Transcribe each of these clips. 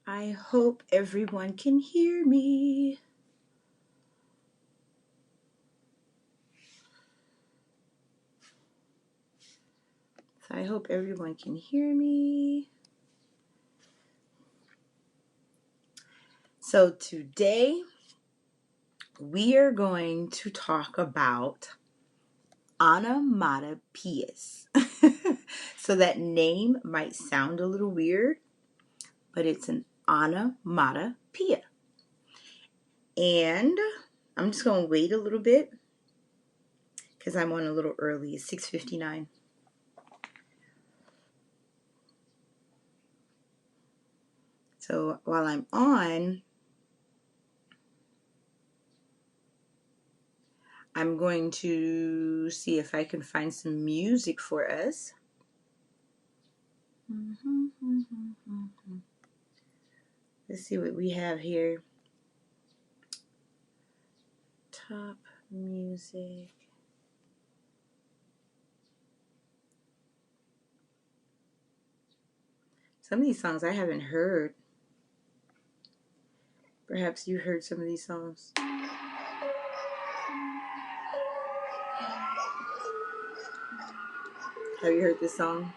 I hope everyone can hear me. So I hope everyone can hear me. So today we are going to talk about onomatopoeias. So that name might sound a little weird, but it's an onomatopoeia. And I'm just going to wait a little bit because I'm on a little early. It's 6:59. So while I'm on, I'm going to see if I can find some music for us. Let's see what we have here. Top music. Some of these songs I haven't heard. Perhaps you heard some of these songs. Have you heard this song?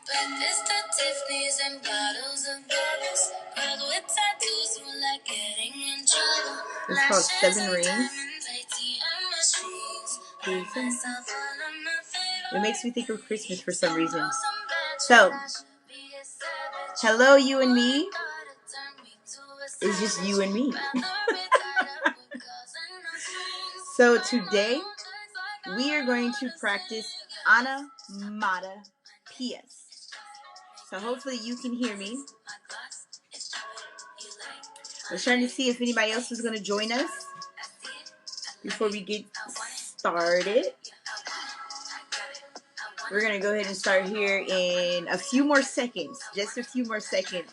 Breakfast at Tiffany's and bottles of bubbles. Girls with tattoos who like getting in trouble. It's called Seven Rings. It makes me think of Christmas for some reason. So, hello, you and me. It's just you and me. So today we are going to practice onomatopoeias. So hopefully you can hear me. I was trying to see if anybody else was going to join us before we get started. We're going to go ahead and start here in a few more seconds. Just a few more seconds.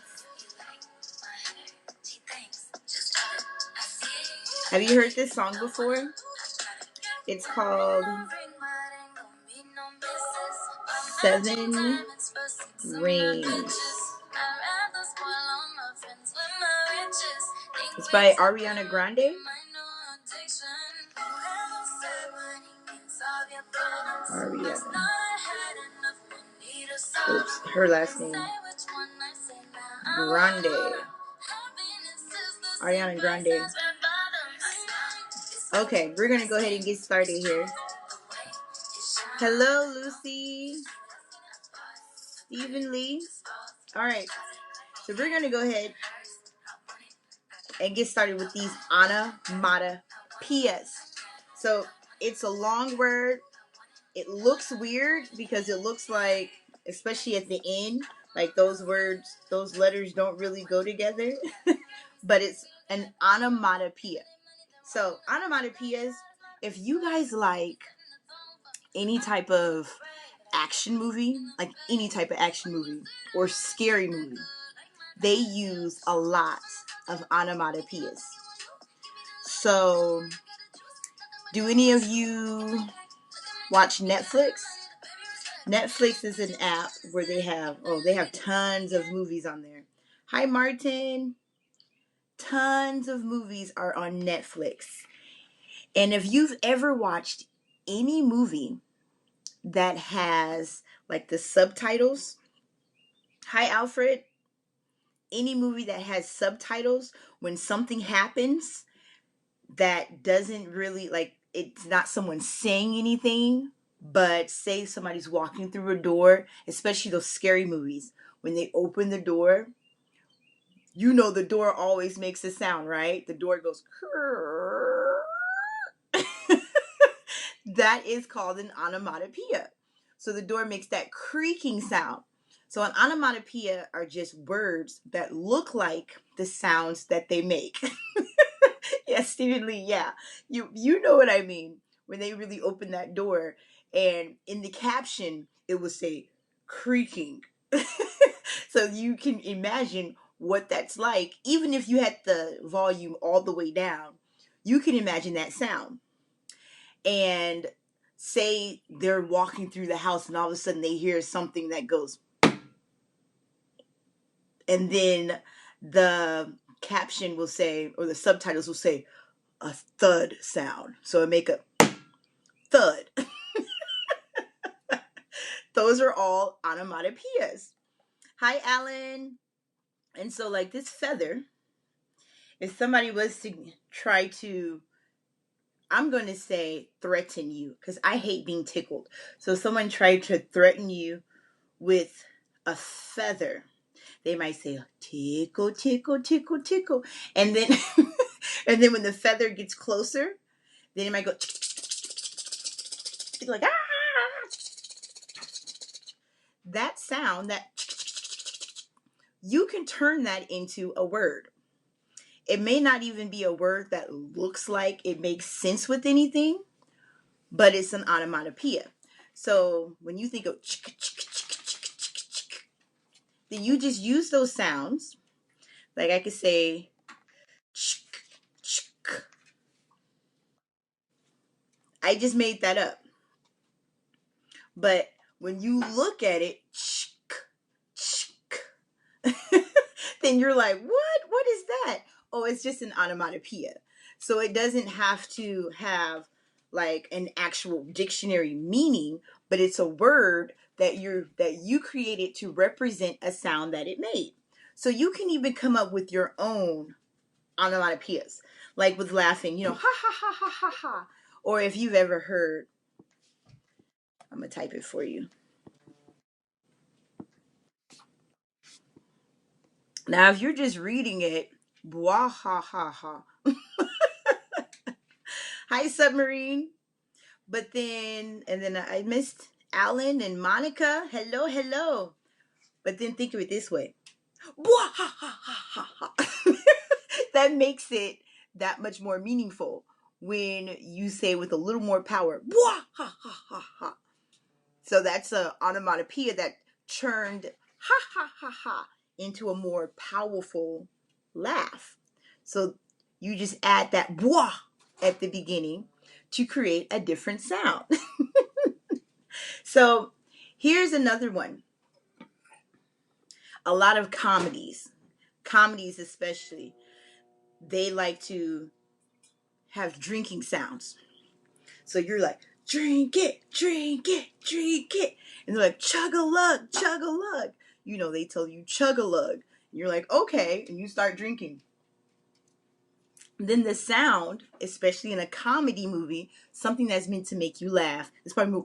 Have you heard this song before? It's called Seven Rings. It's by Ariana Grande. Ariana. Oops, her last name. Grande. Ariana Grande. Okay, we're going to go ahead and get started here. Hello, Lucy. Stephen Lee. All right, so we're going to go ahead and get started with these onomatopoeias. So it's a long word. It looks weird because it looks like, especially at the end, like those words, those letters don't really go together. But it's an onomatopoeia. So onomatopoeias, if you guys like any type of action movie, like any type of action movie or scary movie, they use a lot of onomatopoeias. So, do any of you watch Netflix? Netflix is an app where they have tons of movies on there. Hi, Martin. Tons of movies are on Netflix. And if you've ever watched any movie that has like the subtitles, hi, Alfred. Any movie that has subtitles, when something happens that doesn't really, like, it's not someone saying anything, but say somebody's walking through a door, especially those scary movies, when they open the door, you know the door always makes a sound, right? The door goes that is called an onomatopoeia. So the door makes that creaking sound. So an onomatopoeia are just words that look like the sounds that they make. Yeah, Stephen Lee, yeah. You know what I mean. When they really open that door, and in the caption, it will say creaking. So you can imagine what that's like. Even if you had the volume all the way down, you can imagine that sound. And say they're walking through the house and all of a sudden they hear something that goes, and then the caption will say, or the subtitles will say, a thud sound. So it make a thud. Those are all onomatopoeias. Hi, Alan. And so, like this feather, if somebody was to try to, I'm going to say threaten you because I hate being tickled. So, if someone tried to threaten you with a feather, they might say tickle, tickle, tickle, tickle, and then and then when the feather gets closer, then it might go like ah. That sound, that you can turn that into a word. It may not even be a word that looks like it makes sense with anything, but it's an onomatopoeia. So when you think of then you just use those sounds. Like I could say I just made that up. But when you look at it, then you're like, what? What is that? Oh, it's just an onomatopoeia. So it doesn't have to have like an actual dictionary meaning, but it's a word that you created to represent a sound that it made. So you can even come up with your own onomatopoeias, like with laughing, ha ha ha ha ha ha. Or if you've ever heard, I'm gonna type it for you. Now, if you're just reading it, blah ha ha ha. Hi, submarine. But then, and then I missed Alan and Monica. Hello, hello. But then think of it this way. Blah ha ha ha ha ha. That makes it that much more meaningful when you say with a little more power. Blah ha ha ha ha. So that's a onomatopoeia that turned ha ha ha ha into a more powerful laugh. So you just add that blah at the beginning to create a different sound. So here's another one. A lot of comedies especially, they like to have drinking sounds. So you're like, drink it, drink it, drink it. And they're like, chug a lug, chug a lug. They tell you chug a lug. And you're like, okay. And you start drinking. Then the sound, especially in a comedy movie, something that's meant to make you laugh, is probably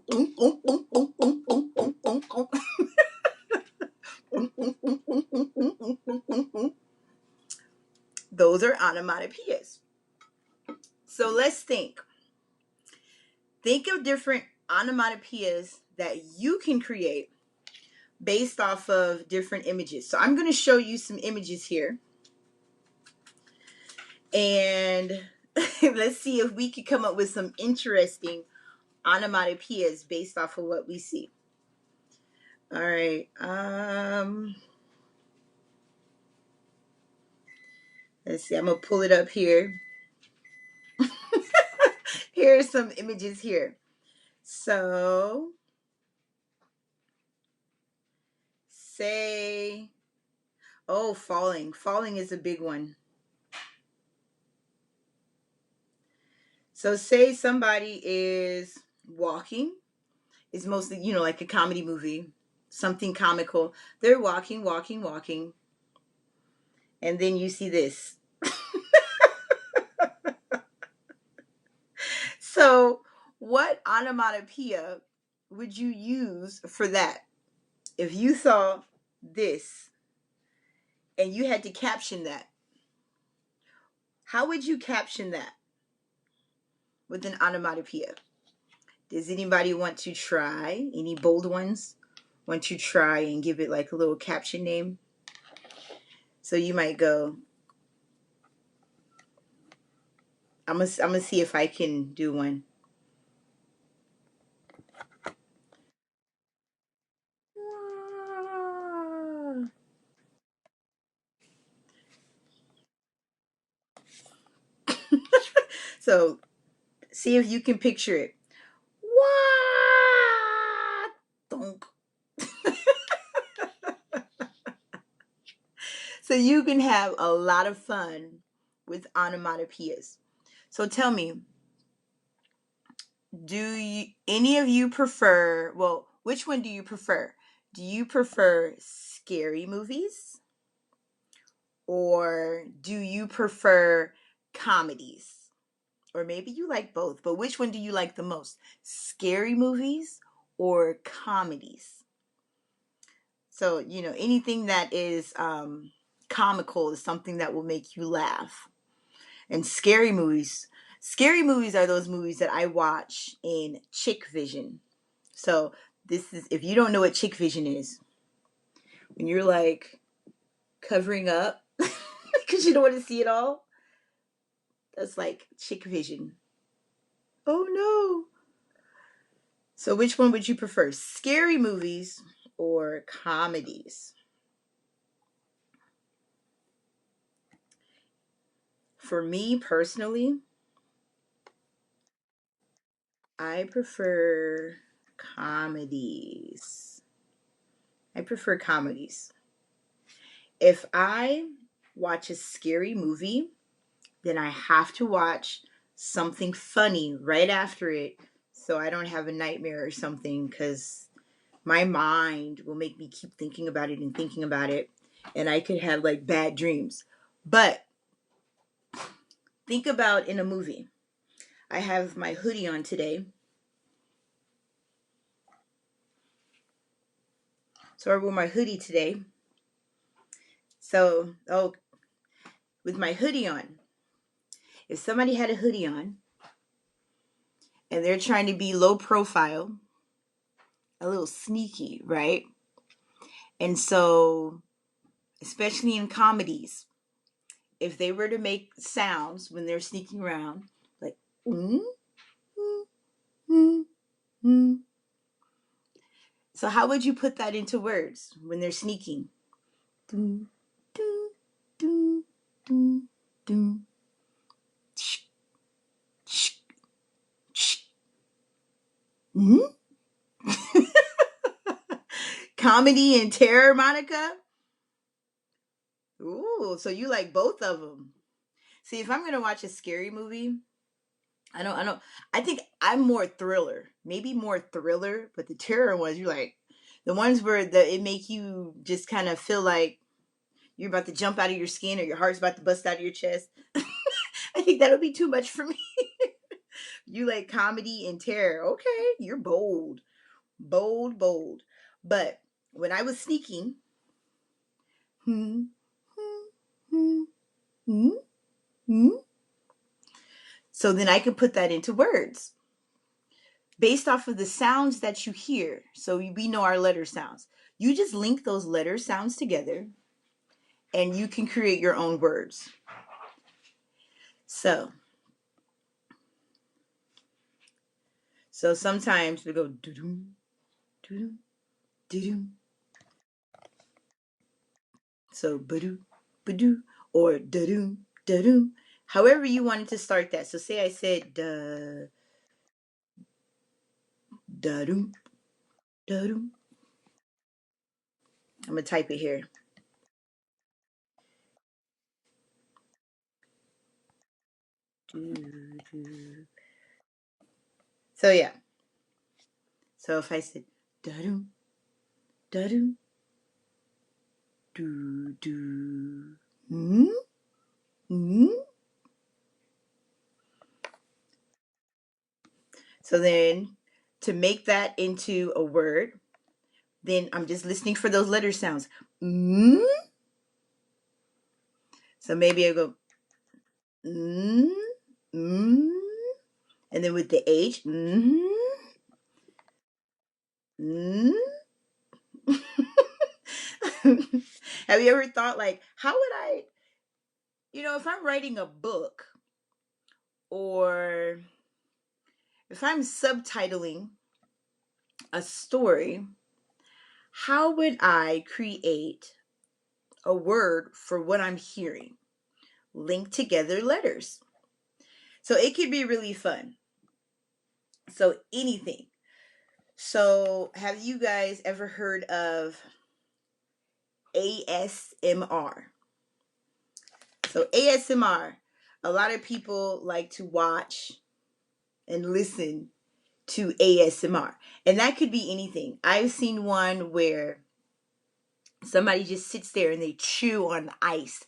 those are onomatopoeias. So let's think. Think of different onomatopoeias that you can create based off of different images. So I'm going to show you some images here. And let's see if we can come up with some interesting onomatopoeias based off of what we see. All right. Let's see. I'm going to pull it up here. Here are some images here. So say, oh, falling. Falling is a big one. So say somebody is walking. It's mostly, like a comedy movie, something comical. They're walking, walking, walking. And then you see this. So what onomatopoeia would you use for that? If you saw this and you had to caption that, how would you caption that with an onomatopoeia? Does anybody want to try? Any bold ones want to try and give it like a little caption name? So you might go, I'm gonna see if I can do one. So see if you can picture it. Donk. So you can have a lot of fun with onomatopoeias. So tell me, any of you prefer, well, which one do you prefer? Do you prefer scary movies or do you prefer comedies? Or maybe you like both, but which one do you like the most? Scary movies or comedies? So, anything that is comical is something that will make you laugh. And scary movies are those movies that I watch in chick vision. So, this is, if you don't know what chick vision is, when you're like covering up because you don't want to see it all, that's like chick vision. Oh no. So, which one would you prefer? Scary movies or comedies? For me personally, I prefer comedies. I prefer comedies. If I watch a scary movie, then I have to watch something funny right after it so I don't have a nightmare or something because my mind will make me keep thinking about it and thinking about it, and I could have like bad dreams. But think about in a movie. I have my hoodie on today. So I wore my hoodie today. So, with my hoodie on, if somebody had a hoodie on and they're trying to be low profile, a little sneaky, right? And so, especially in comedies, if they were to make sounds when they're sneaking around, like, mm, mm, mm, mm. So, how would you put that into words when they're sneaking? Dun, dun, dun, dun, dun. Shh, shh, shh. Mm? Comedy and terror, Monica? Ooh, so you like both of them. See, if I'm gonna watch a scary movie, I think I'm more thriller. Maybe more thriller, but the terror ones, you're like, the ones where it make you just kind of feel like you're about to jump out of your skin or your heart's about to bust out of your chest. I think that'll be too much for me. You like comedy and terror. Okay, you're bold. Bold, bold. But when I was sneaking, hmm, hmm, hmm, hmm, hmm, so then I could put that into words based off of the sounds that you hear. So we know our letter sounds. You just link those letter sounds together and you can create your own words. So, sometimes we go doo-doo, doo-doo, doo-doo. So ba-doo, ba-doo, or da-doo, da-doo. However you wanted to start that. So say I said da, da-doo, da-doo. I'm going to type it here. Doo-doo. So yeah. So if I said da-doo, da-doo, doo-doo, hmm, hmm. So then to make that into a word, then I'm just listening for those letter sounds. Mm. So maybe I go mm, mm, and then with the H, mm, mm. Have you ever thought like, how would I, if I'm writing a book or if I'm subtitling a story, how would I create a word for what I'm hearing? Link together letters. So it could be really fun. So anything. So, have you guys ever heard of ASMR? So, ASMR, a lot of people like to watch and listen to ASMR. And that could be anything. I've seen one where somebody just sits there and they chew on ice.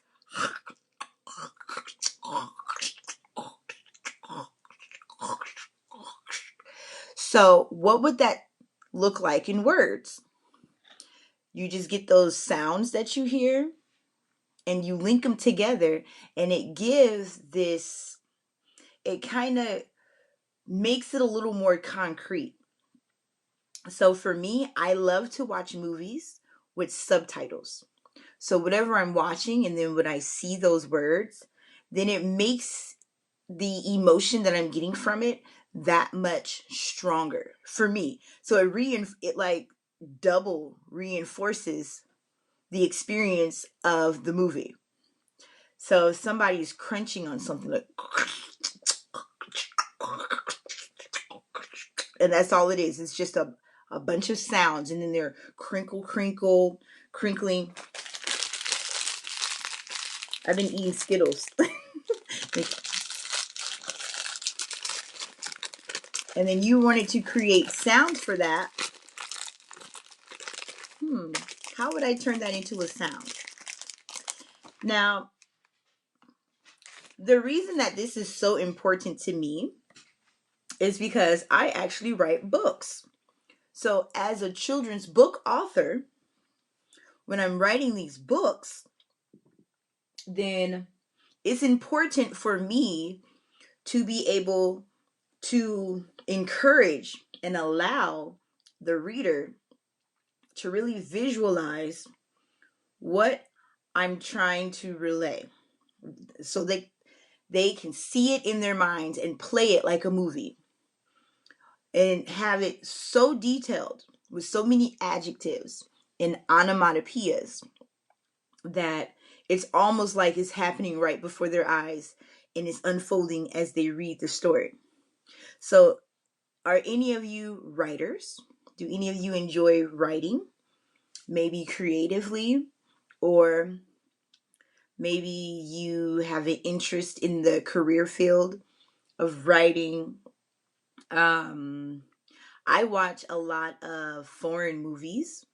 So, what would that look like in words? You just get those sounds that you hear and you link them together, and it gives this, it kind of makes it a little more concrete. So, for me, I love to watch movies with subtitles. So, whatever I'm watching, and then when I see those words, then it makes the emotion that I'm getting from it that much stronger for me. So it like double reinforces the experience of the movie. So if somebody's crunching on something like, and that's all it is. It's just a bunch of sounds, and then they're crinkle, crinkling. I've been eating Skittles. And then you wanted to create sounds for that. How would I turn that into a sound? Now, the reason that this is so important to me is because I actually write books. So, as a children's book author, when I'm writing these books, then it's important for me to be able to encourage and allow the reader to really visualize what I'm trying to relay, so they can see it in their minds and play it like a movie and have it so detailed with so many adjectives and onomatopoeias that it's almost like it's happening right before their eyes and it's unfolding as they read the story. So, are any of you writers? Do any of you enjoy writing? Maybe creatively, or maybe you have an interest in the career field of writing. I watch a lot of foreign movies,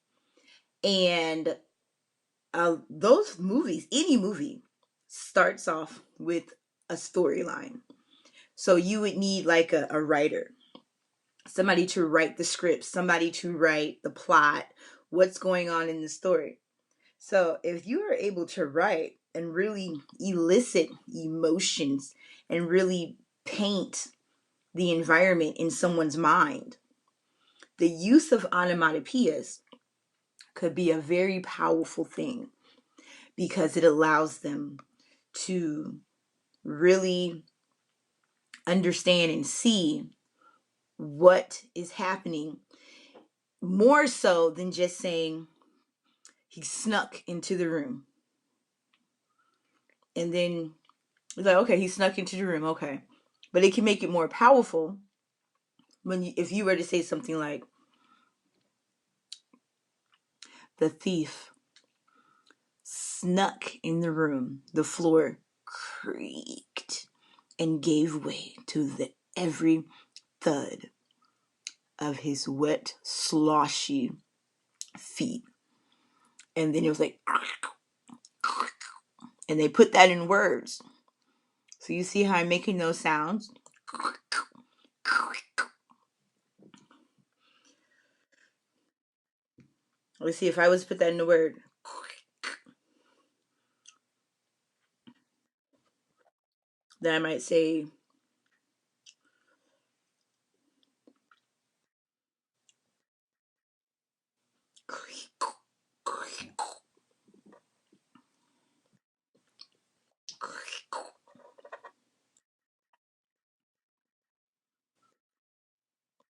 and those movies, any movie, starts off with a storyline. So you would need like a writer, somebody to write the script, somebody to write the plot, what's going on in the story. So if you are able to write and really elicit emotions and really paint the environment in someone's mind, the use of onomatopoeias could be a very powerful thing because it allows them to really understand and see what is happening, more so than just saying he snuck into the room. And then it's like, okay, he snuck into the room, okay. But it can make it more powerful if you were to say something like, the thief snuck in the room, the floor creaked and gave way to the every thud of his wet, sloshy feet. And then it was like, and they put that in words. So you see how I'm making those sounds? Let's see if I was to put that in a word. Then I might say,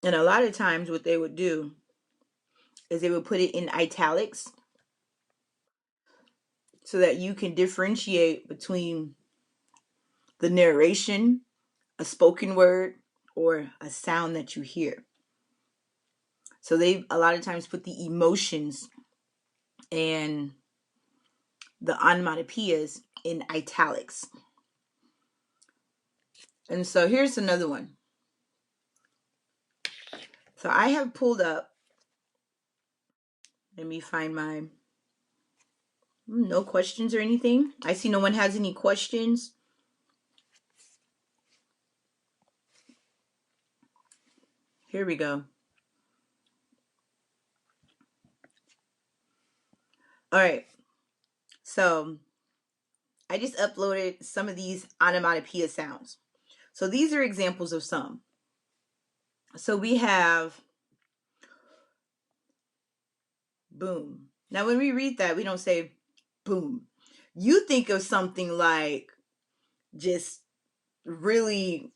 and a lot of times what they would do is they would put it in italics so that you can differentiate between the narration, a spoken word, or a sound that you hear. So they a lot of times put the emotions and the onomatopoeias in italics. And so here's another one. So I have pulled up, let me find my, no questions or anything. I see no one has any questions. Here we go. All right. So I just uploaded some of these onomatopoeia sounds. So these are examples of some. So we have boom. Now when we read that, we don't say boom. You think of something like just really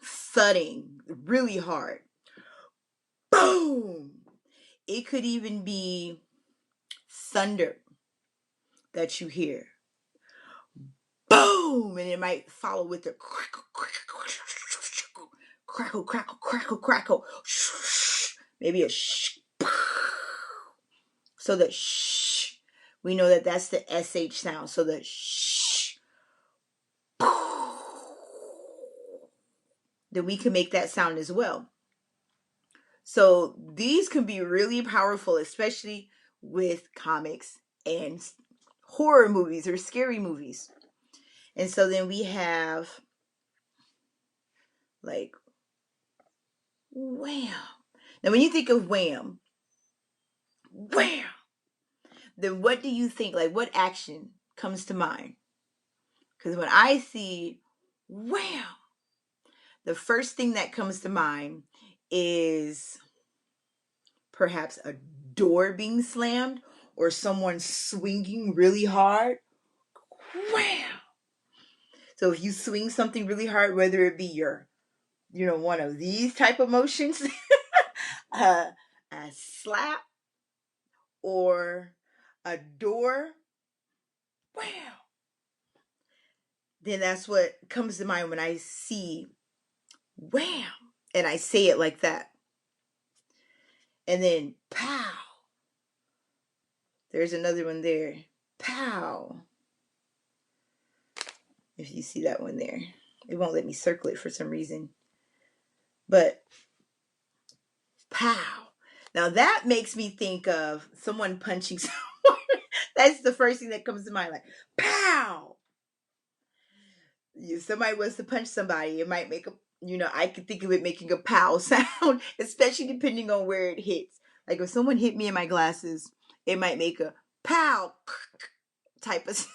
thudding, really hard. Boom. It could even be thunder that you hear. Boom. And it might follow with the crackle, crackle, crackle, crackle, crackle. Maybe a shh. So the shh, we know that that's the SH sound. So the shh. Then we can make that sound as well. So these can be really powerful, especially with comics and horror movies or scary movies. And so then we have like wham. Now when you think of wham, wham, then what do you think? Like what action comes to mind? Because when I see wham, the first thing that comes to mind is perhaps a door being slammed or someone swinging really hard. Wham! So if you swing something really hard, whether it be your, one of these type of motions, a slap or a door, wham! Then that's what comes to mind when I see wham! And I say it like that. And then pow! There's another one there. Pow! If you see that one there. It won't let me circle it for some reason. But pow. Now that makes me think of someone punching someone. That's the first thing that comes to mind. Like, pow. If somebody was to punch somebody, it might make a, I could think of it making a pow sound, especially depending on where it hits. Like if someone hit me in my glasses, it might make a pow type of sound.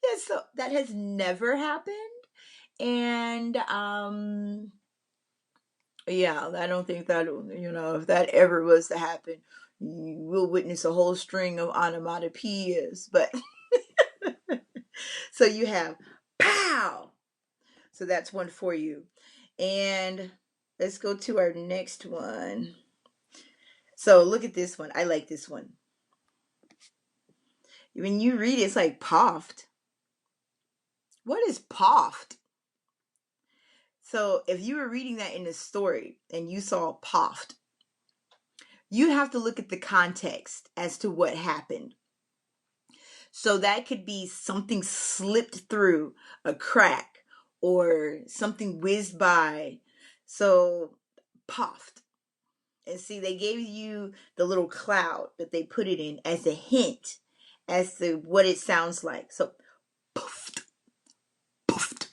Yeah, so that has never happened. And yeah, I don't think that, if that ever was to happen, we'll witness a whole string of onomatopoeias. But so you have pow. So that's one for you. And let's go to our next one. So look at this one. I like this one. When you read it, it's like puffed. What is puffed? So if you were reading that in the story and you saw puffed, you have to look at the context as to what happened. So that could be something slipped through a crack or something whizzed by. So puffed. And see, they gave you the little cloud that they put it in as a hint as to what it sounds like. So puffed, puffed.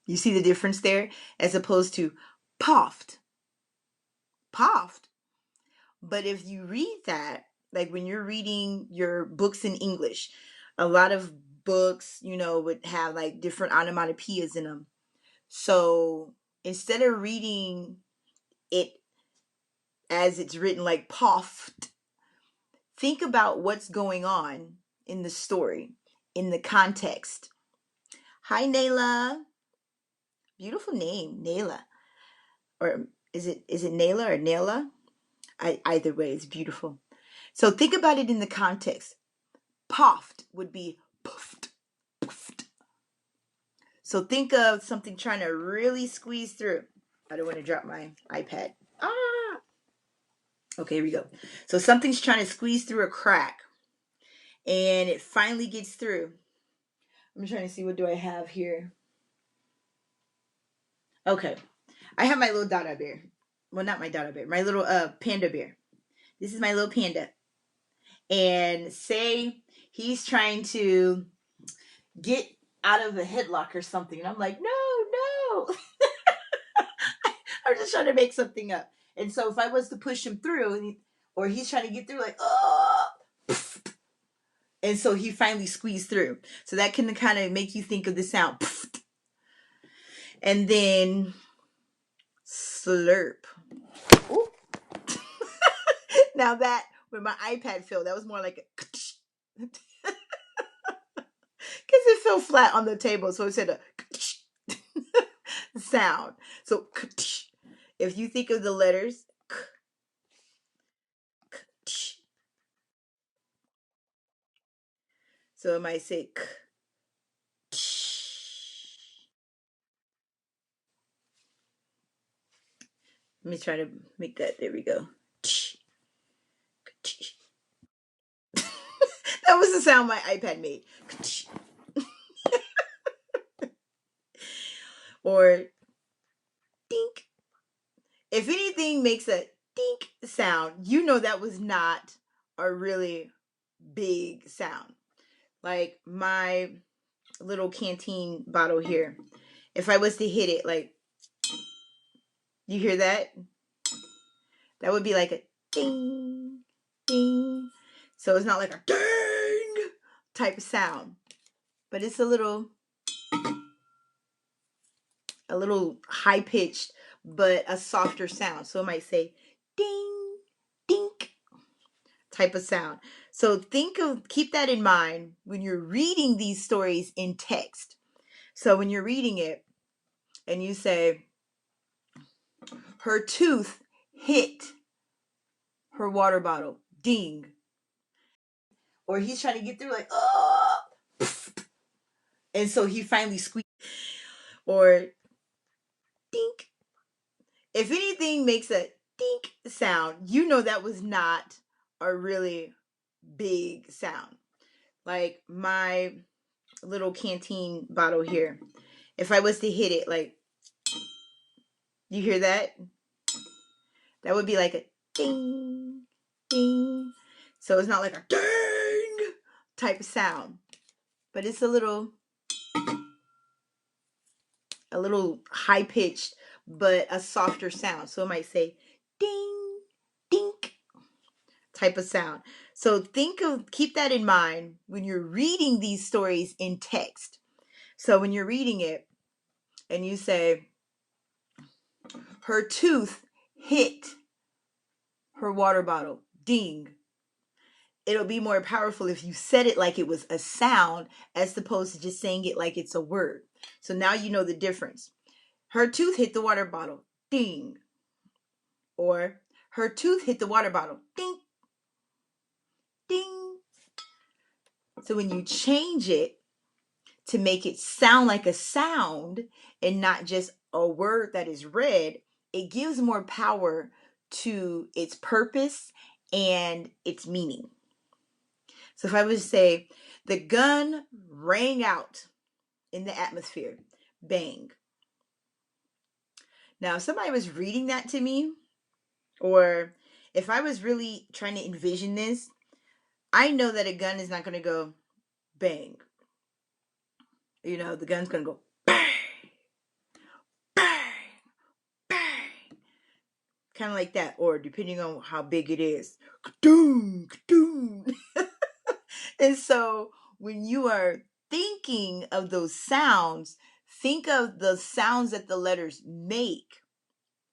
You see the difference there? As opposed to puffed, puffed. But if you read that, like when you're reading your books in English, a lot of books, would have like different onomatopoeias in them. So instead of reading it as it's written like puffed, think about what's going on in the story, in the context. Hi, Nayla. Beautiful name, Nayla. Or is it Nayla or Nayla? Either way, it's beautiful. So think about it in the context. Puffed would be puffed, puffed. So think of something trying to really squeeze through. I don't want to drop my iPad. Ah! Okay, here we go. So something's trying to squeeze through a crack, and it finally gets through. I'm trying to see, what do I have here? Okay, I have my little Dada bear. Well, not my Dada bear, my little panda bear. This is my little panda. And say he's trying to get out of a headlock or something. And I'm like, no, no. I'm just trying to make something up. And so if I was to push him through, or he's trying to get through, like, oh, and so he finally squeezed through. So that can kind of make you think of the sound. And then slurp. Ooh. Now that, when my iPad fell, that was more like a, because it fell flat on the table. So it said a sound. So if you think of the letters, so it might say let me try to make that. There we go. That was the sound my iPad made. Or dink. If anything makes a dink sound, you know that was not a really big sound. Like my little canteen bottle here. If I was to hit it, like, you hear that? That would be like a ding, ding. So it's not like a ding type of sound, but it's a little high pitched, but a softer sound. So it might say ding, dink type of sound. So keep that in mind when you're reading these stories in text. So when you're reading it and you say, her tooth hit her water bottle, ding. Or he's trying to get through, like, oh, and so he finally squeezed. Or dink. If anything makes a dink sound, you know that was not a really big sound. Like my little canteen bottle here. If I was to hit it, like, you hear that? That would be like a ding, ding. So it's not like a ding type of sound, but it's a little high pitched, but a softer sound. So it might say ding, dink type of sound. So keep that in mind when you're reading these stories in text. So when you're reading it and you say, her tooth hit her water bottle, ding. It'll be more powerful if you said it like it was a sound as opposed to just saying it like it's a word. So now you know the difference. Her tooth hit the water bottle, ding. Or her tooth hit the water bottle, ding, ding. So when you change it to make it sound like a sound and not just a word that is read, it gives more power to its purpose and its meaning. So if I was to say, the gun rang out in the atmosphere, bang. Now, if somebody was reading that to me, or if I was really trying to envision this, I know that a gun is not going to go bang. You know, the gun's going to go bang, bang, bang. Kind of like that. Or depending on how big it is, ka-doom, ka-doom. And so when you are thinking of those sounds, think of the sounds that the letters make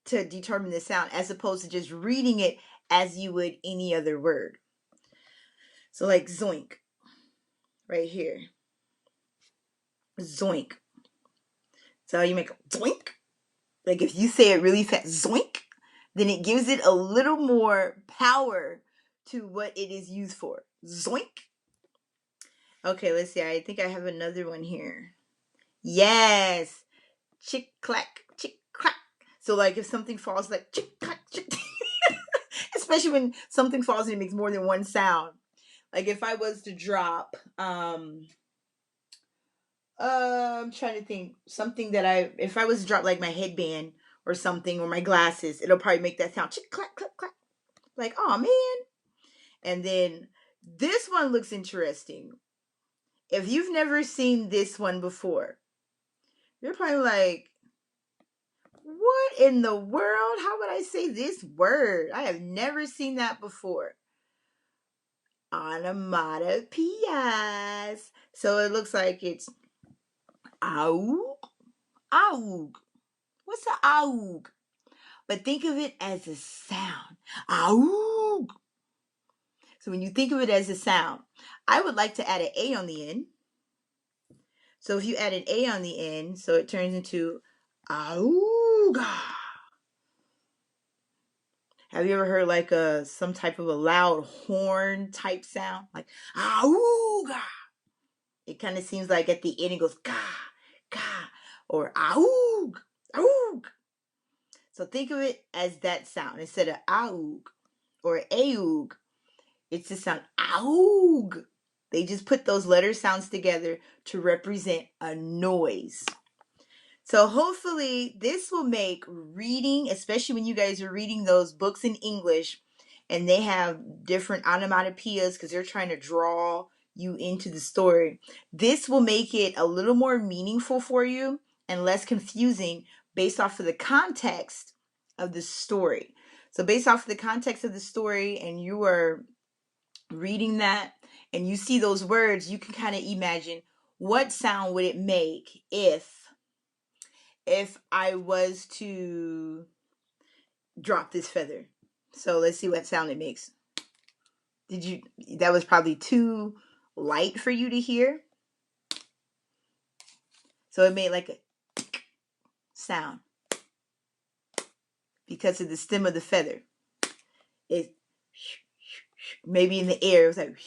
to determine the sound, as opposed to just reading it as you would any other word. So like zoink, right here. Zoink. So you make a zoink. Like if you say it really fast, zoink, then it gives it a little more power to what it is used for. Zoink. Okay, let's see. I think I have another one here. Yes. Chick clack, chick clack. So like if something falls, like chick clack, chick. It's especially when something falls and it makes more than one sound. Like if I was to drop, I'm trying to think something that if I was to drop like my headband or something or my glasses, it'll probably make that sound, chick, clack, clack, clack. Like, oh man. And then this one looks interesting. If you've never seen this one before, you're probably like, what in the world? How would I say this word? I have never seen that before. Onomatopoeias. So it looks like it's aug, aug. What's a aug? But think of it as a sound. Aug. So when you think of it as a sound, I would like to add an A on the end. So if you add an A on the end, so it turns into auga. Have you ever heard like some type of a loud horn type sound? Like auga. It kind of seems like at the end it goes ga, ga, or aug, aug. So think of it as that sound instead of aug or aug. It's the sound aug. They just put those letter sounds together to represent a noise. So hopefully this will make reading, especially when you guys are reading those books in English and they have different onomatopoeias because they're trying to draw you into the story. This will make it a little more meaningful for you and less confusing based off of the context of the story. So based off of the context of the story and you are reading that and you see those words, you can kind of imagine what sound would it make if I was to drop this feather. So let's see what sound it makes. That was probably too light for you to hear. So it made like a sound because of the stem of the feather. It maybe in the air it was like,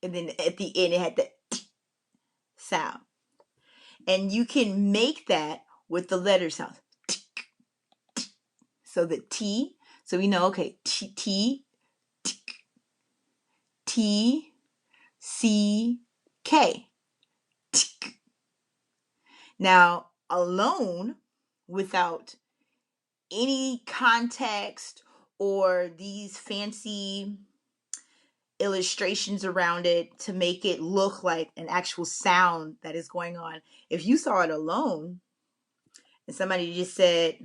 and then at the end it had that sound. And you can make that with the letter sounds. So the T, so we know, okay, T, C, K. Now, alone, without any context or these fancy illustrations around it to make it look like an actual sound that is going on. If you saw it alone and somebody just said,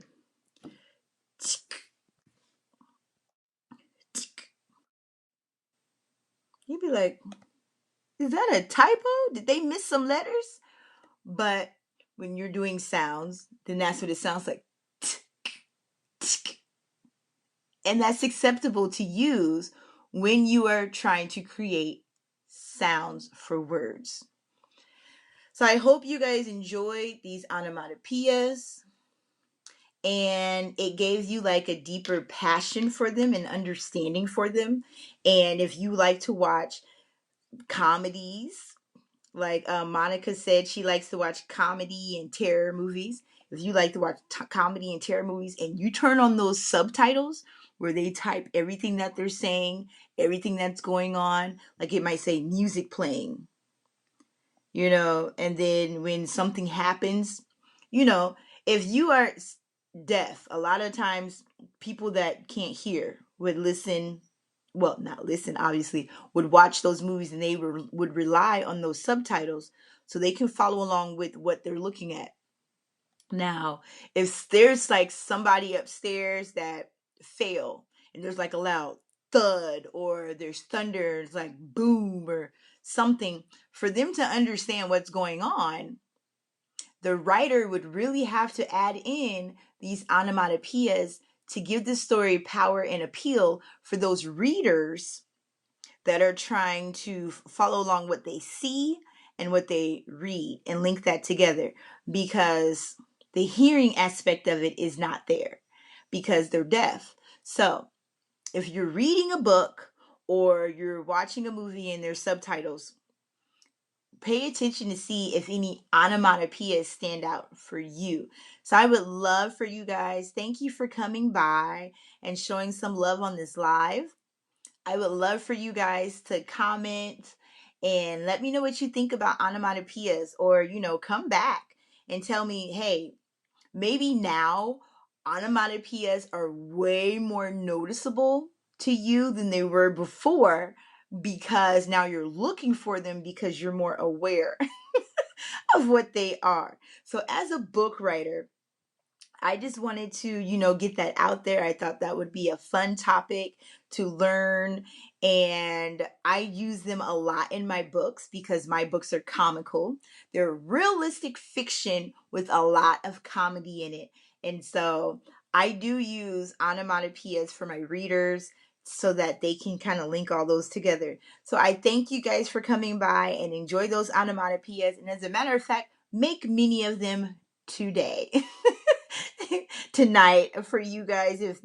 you'd be like, is that a typo? Did they miss some letters? But when you're doing sounds, then that's what it sounds like. And that's acceptable to use when you are trying to create sounds for words. So I hope you guys enjoyed these onomatopoeias and it gave you like a deeper passion for them and understanding for them. And if you like to watch comedies, like Monica said, she likes to watch comedy and terror movies. If you like to watch comedy and terror movies and you turn on those subtitles where they type everything that they're saying, everything that's going on, like it might say music playing, and then when something happens, you know, if you are deaf, a lot of times people that can't hear would listen, well, not listen, obviously, would watch those movies and they would rely on those subtitles so they can follow along with what they're looking at. Now, if there's like somebody upstairs that fell and there's like a loud thud or there's thunder, it's like boom or something, for them to understand what's going on, the writer would really have to add in these onomatopoeias to give the story power and appeal for those readers that are trying to follow along what they see and what they read and link that together, because the hearing aspect of it is not there because they're deaf. So if you're reading a book or you're watching a movie and there's subtitles, pay attention to see if any onomatopoeias stand out for you. So I would love for you guys, thank you for coming by and showing some love on this live. I would love for you guys to comment and let me know what you think about onomatopoeias, or, come back and tell me, hey, maybe now onomatopoeias are way more noticeable to you than they were before, because now you're looking for them because you're more aware of what they are. So as a book writer, I just wanted to, get that out there. I thought that would be a fun topic to learn. And I use them a lot in my books because my books are comical. They're realistic fiction with a lot of comedy in it. And so I do use onomatopoeias for my readers so that they can kind of link all those together. So I thank you guys for coming by and enjoy those onomatopoeias. And as a matter of fact, make many of them today. Tonight for you guys. If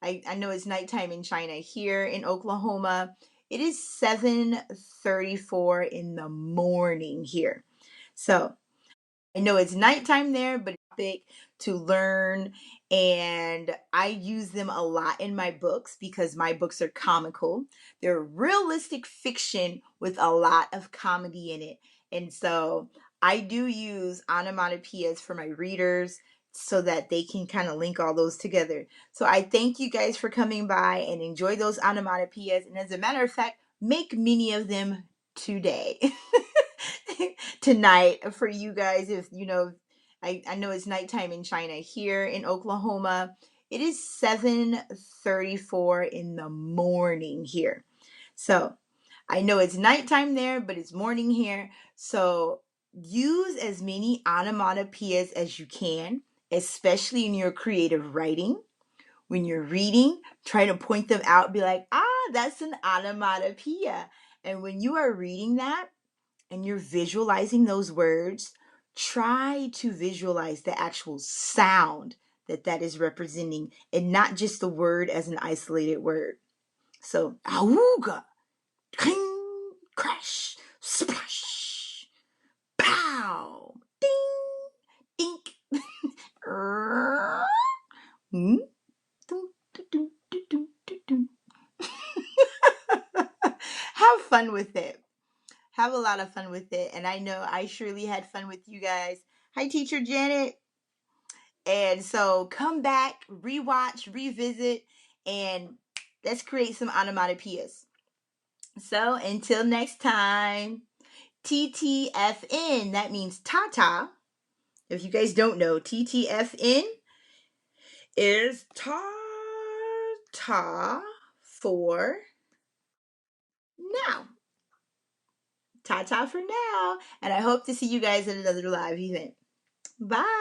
I know it's nighttime in China. Here in Oklahoma, it is 7:34 in the morning here. So I know it's nighttime there, but it's big to learn. And I use them a lot in my books because my books are comical. They're realistic fiction with a lot of comedy in it. And so I do use onomatopoeias for my readers so that they can kind of link all those together. So I thank you guys for coming by and enjoy those onomatopoeias. And as a matter of fact, make many of them today. Tonight for you guys. If I know it's nighttime in China. Here in Oklahoma, it is 7:34 in the morning here. So I know it's nighttime there, but it's morning here. So use as many onomatopoeias as you can, especially in your creative writing. When you're reading, try to point them out. Be like, that's an onomatopoeia. And when you are reading that, and you're visualizing those words, try to visualize the actual sound that that is representing, and not just the word as an isolated word. So, auga, cling, crash, splash, pow, ding, dink, mm, dum, dum, dum, dum, dum. Have fun with it. Have a lot of fun with it. And I know I surely had fun with you guys. Hi, Teacher Janet. And so come back, rewatch, revisit, and let's create some onomatopoeias. So until next time, TTFN, that means Tata. If you guys don't know, TTFN is Ta for now. Ta for now. And I hope to see you guys at another live event. Bye.